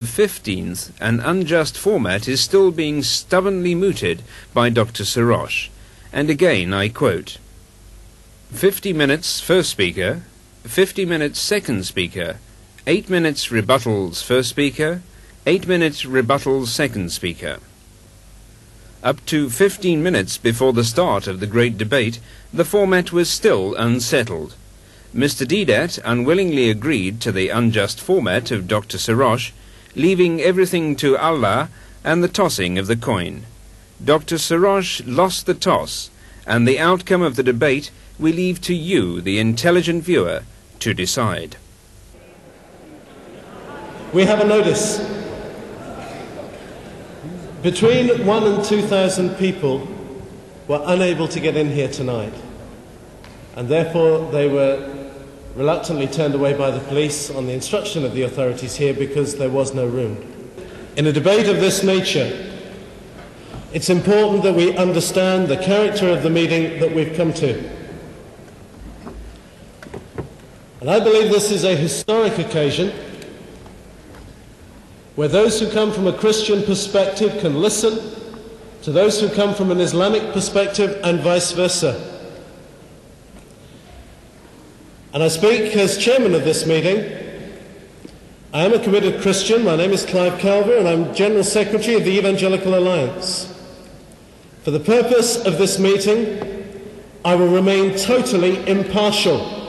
15th, an unjust format is still being stubbornly mooted by Dr. Shorrosh. And again I quote, 50 minutes first speaker, 50 minutes second speaker, 8 minutes rebuttals first speaker, 8 minutes rebuttals second speaker. Up to 15 minutes before the start of the great debate, the format was still unsettled. Mr. Deedat unwillingly agreed to the unjust format of Dr. Shorrosh, leaving everything to Allah and the tossing of the coin. Dr. Shorrosh lost the toss, and the outcome of the debate we leave to you, the intelligent viewer, to decide. We have a notice. Between 1,000 and 2,000 people were unable to get in here tonight, and therefore they were reluctantly turned away by the police on the instruction of the authorities here because there was no room. In a debate of this nature, it's important that we understand the character of the meeting that we've come to. And I believe this is a historic occasion where those who come from a Christian perspective can listen to those who come from an Islamic perspective and vice versa. And I speak as chairman of this meeting. I am a committed Christian. My name is Clive Calver, and I'm General Secretary of the Evangelical Alliance. For the purpose of this meeting, I will remain totally impartial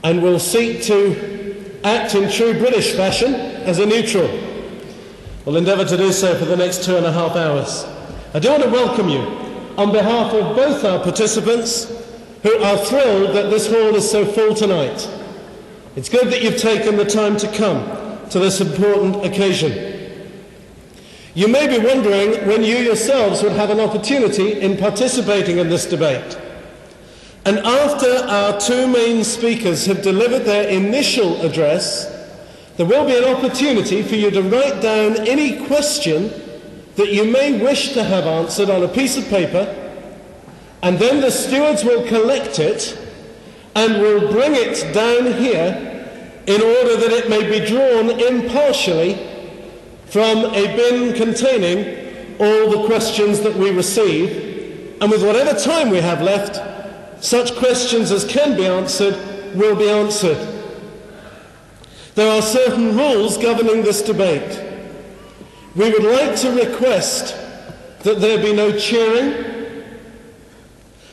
and will seek to act in true British fashion as a neutral. We'll endeavour to do so for the next 2.5 hours. I do want to welcome you on behalf of both our participants who are thrilled that this hall is so full tonight. It's good that you've taken the time to come to this important occasion. You may be wondering when you yourselves would have an opportunity in participating in this debate. And after our two main speakers have delivered their initial address, there will be an opportunity for you to write down any question that you may wish to have answered on a piece of paper, and then the stewards will collect it and will bring it down here in order that it may be drawn impartially from a bin containing all the questions that we receive. And with whatever time we have left, such questions as can be answered will be answered. There are certain rules governing this debate. We would like to request that there be no cheering,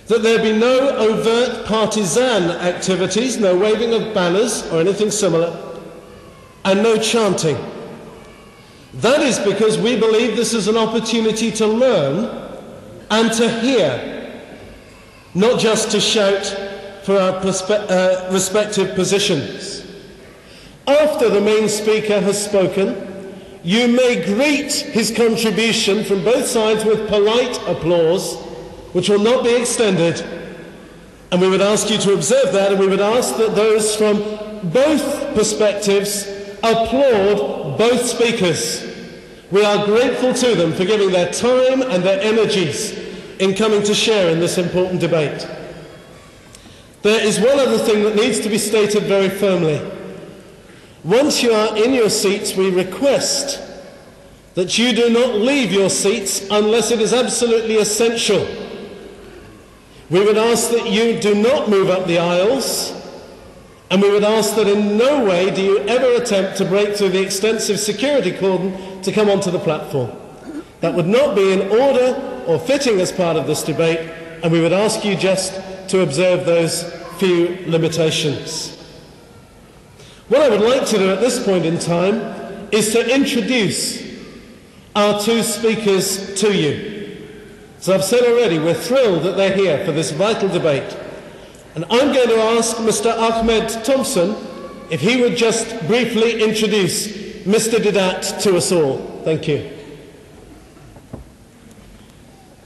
that there be no overt partisan activities, no waving of banners or anything similar, and no chanting. That is because we believe this is an opportunity to learn and to hear, not just to shout for our respective positions. After the main speaker has spoken, you may greet his contribution from both sides with polite applause, which will not be extended. And we would ask you to observe that, and we would ask that those from both perspectives applaud both speakers. We are grateful to them for giving their time and their energies in coming to share in this important debate. There is one other thing that needs to be stated very firmly. Once you are in your seats, we request that you do not leave your seats unless it is absolutely essential. We would ask that you do not move up the aisles, and we would ask that in no way do you ever attempt to break through the extensive security cordon to come onto the platform. That would not be in order or fitting as part of this debate, and we would ask you just to observe those few limitations. What I would like to do at this point in time is to introduce our two speakers to you. As I've said already, we're thrilled that they're here for this vital debate. And I'm going to ask Mr. Ahmed Thompson if he would just briefly introduce Mr. Deedat to us all. Thank you.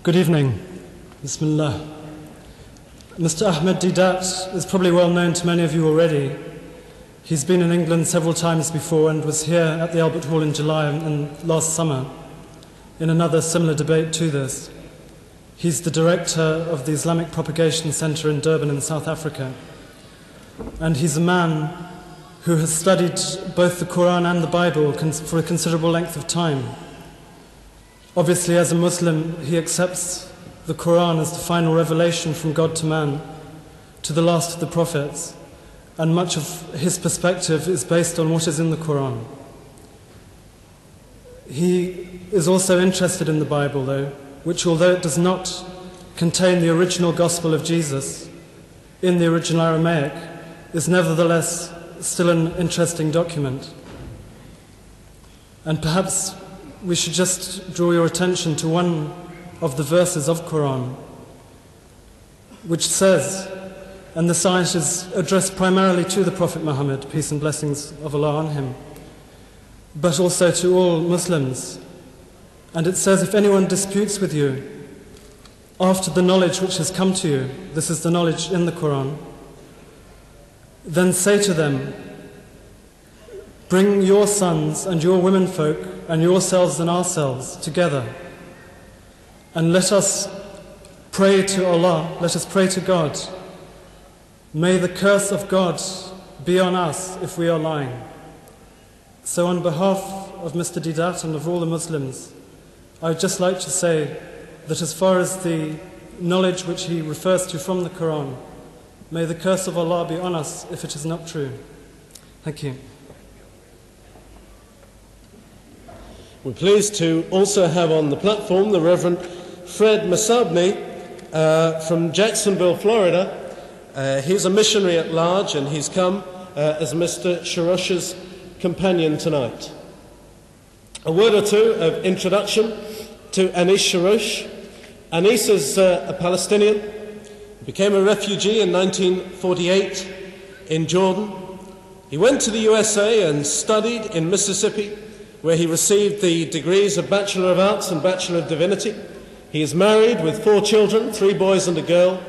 Good evening. Bismillah. Mr. Ahmed Deedat is probably well known to many of you already. He's been in England several times before and was here at the Albert Hall in July and last summer in another similar debate to this. He's the director of the Islamic Propagation Centre in Durban in South Africa. And he's a man who has studied both the Quran and the Bible for a considerable length of time. Obviously, as a Muslim, he accepts the Quran as the final revelation from God to man, to the last of the prophets, and much of his perspective is based on what is in the Quran. He is also interested in the Bible, though, which, although it does not contain the original gospel of Jesus in the original Aramaic, is nevertheless still an interesting document. And perhaps we should just draw your attention to one of the verses of Quran, which says, and this ayat is addressed primarily to the Prophet Muhammad, peace and blessings of Allah on him, but also to all Muslims. And it says, if anyone disputes with you after the knowledge which has come to you, this is the knowledge in the Quran, then say to them, bring your sons and your womenfolk and yourselves and ourselves together, and let us pray to Allah, let us pray to God. May the curse of God be on us if we are lying. So on behalf of Mr. Deedat and of all the Muslims, I would just like to say that as far as the knowledge which he refers to from the Quran, may the curse of Allah be on us if it is not true. Thank you. We're pleased to also have on the platform the Reverend Fred Masabni from Jacksonville, Florida. He's a missionary at large, and he's come as Mr. Shorrosh's companion tonight. A word or two of introduction to Anis Shorrosh. Anis is a Palestinian. He became a refugee in 1948 in Jordan. He went to the USA and studied in Mississippi, where he received the degrees of Bachelor of Arts and Bachelor of Divinity. He is married with 4 children, 3 boys and a girl,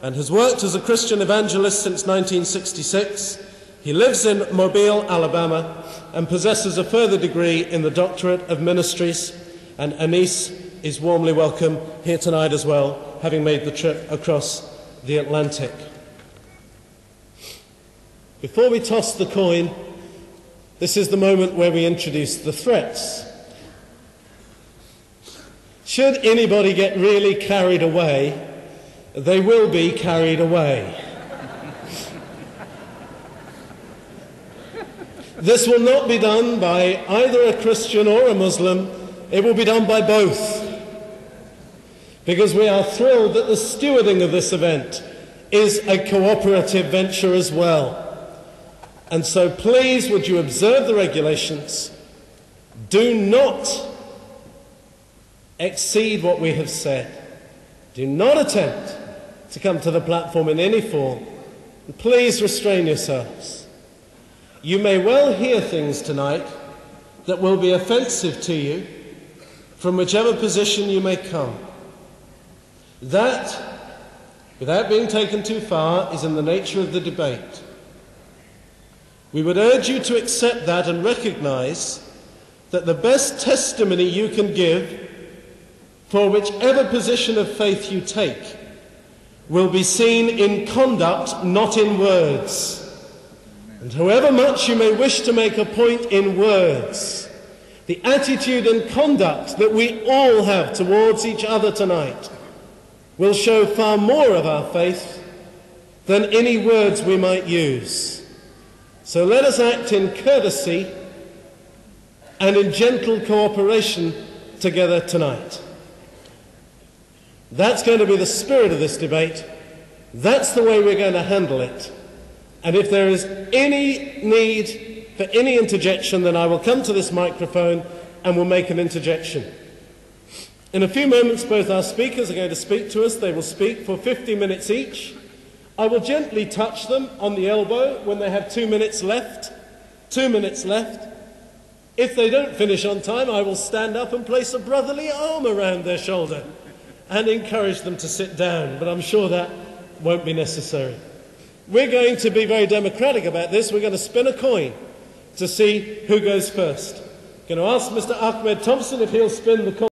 and has worked as a Christian evangelist since 1966. He lives in Mobile, Alabama, and possesses a further degree in the Doctorate of Ministries, and Anis is warmly welcome here tonight as well, having made the trip across the Atlantic. Before we toss the coin, this is the moment where we introduce the threats. Should anybody get really carried away, they will be carried away. This will not be done by either a Christian or a Muslim. It will be done by both. Because we are thrilled that the stewarding of this event is a cooperative venture as well. And so please, would you observe the regulations? Do not exceed what we have said. Do not attempt to come to the platform in any form. And please restrain yourselves. You may well hear things tonight that will be offensive to you from whichever position you may come. That, without being taken too far, is in the nature of the debate. We would urge you to accept that and recognize that the best testimony you can give for whichever position of faith you take will be seen in conduct, not in words. And however much you may wish to make a point in words, the attitude and conduct that we all have towards each other tonight will show far more of our faith than any words we might use. So let us act in courtesy and in gentle cooperation together tonight. That's going to be the spirit of this debate. That's the way we're going to handle it. And if there is any need for any interjection, then I will come to this microphone and will make an interjection. In a few moments, both our speakers are going to speak to us. They will speak for 50 minutes each. I will gently touch them on the elbow when they have 2 minutes left. 2 minutes left. If they don't finish on time, I will stand up and place a brotherly arm around their shoulder and encourage them to sit down, but I'm sure that won't be necessary. We're going to be very democratic about this. We're going to spin a coin to see who goes first. I'm going to ask Mr. Ahmed Thompson if he'll spin the coin.